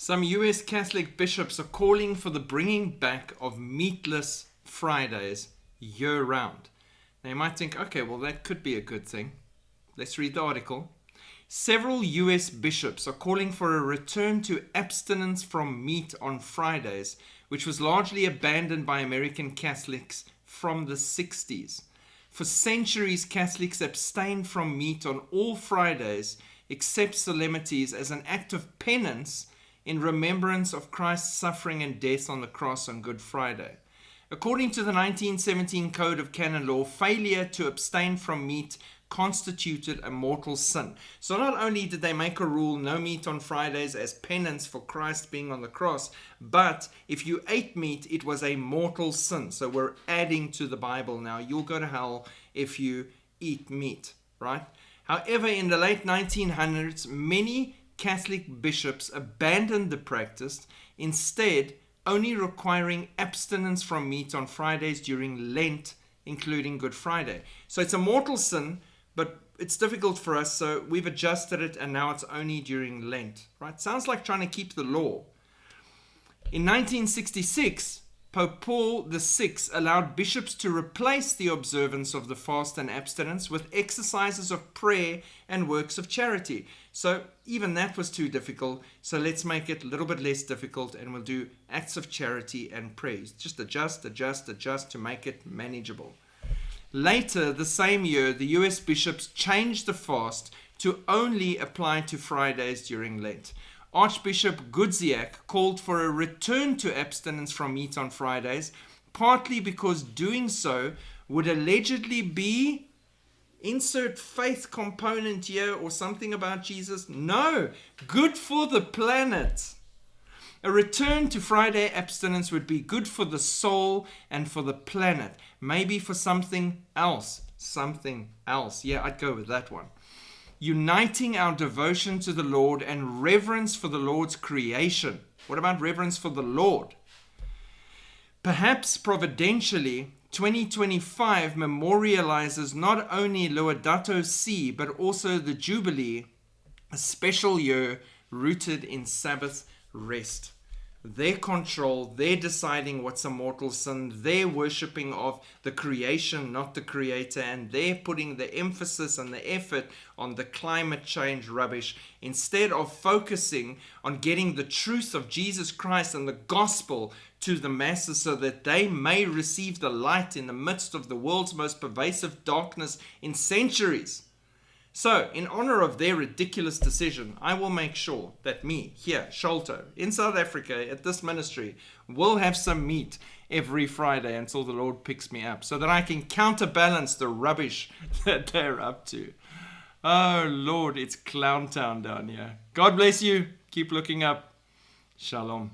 Some US Catholic bishops are calling for the bringing back of meatless Fridays year-round. Now you might think, okay, well that could be a good thing. Let's read the article. Several US bishops are calling for a return to abstinence from meat on Fridays, which was largely abandoned by American Catholics from the 60s. For centuries, Catholics abstained from meat on all Fridays except solemnities as an act of penance in remembrance of Christ's suffering and death on the cross on Good Friday. According to the 1917 Code of Canon Law, failure to abstain from meat constituted a mortal sin. So not only did they make a rule, no meat on Fridays as penance for Christ being on the cross, but if you ate meat, it was a mortal sin. So we're adding to the Bible now. You'll go to hell if you eat meat, right? However, in the late 1900s, many Catholic bishops abandoned the practice, instead only requiring abstinence from meat on Fridays during Lent, including Good Friday. So it's a mortal sin, but it's difficult for us, so we've adjusted it, and now it's only during Lent, right? Sounds like trying to keep the law. In 1966, Pope Paul VI allowed bishops to replace the observance of the fast and abstinence with exercises of prayer and works of charity. So even that was too difficult, so let's make it a little bit less difficult, and we'll do acts of charity and praise. Just adjust to make it manageable. Later, the same year, the US bishops changed the fast to only apply to Fridays during Lent. Archbishop Gudziak called for a return to abstinence from meat on Fridays, partly because doing so would allegedly be, insert faith component here or something about Jesus. No, good for the planet. A return to Friday abstinence would be good for the soul and for the planet. Maybe for something else. Yeah, I'd go with that one. Uniting our devotion to the Lord and reverence for the Lord's creation. What about reverence for the Lord? Perhaps providentially, 2025 memorializes not only Laudato Si, but also the Jubilee, a special year rooted in Sabbath rest. Their control, their deciding what's a mortal sin, their worshipping of the creation, not the creator, and they're putting the emphasis and the effort on the climate change rubbish instead of focusing on getting the truth of Jesus Christ and the gospel to the masses so that they may receive the light in the midst of the world's most pervasive darkness in centuries. So, in honor of their ridiculous decision, I will make sure that me, here, Sholto, in South Africa, at this ministry, will have some meat every Friday until the Lord picks me up, so that I can counterbalance the rubbish that they're up to. Oh, Lord, it's Clown Town down here. God bless you. Keep looking up. Shalom.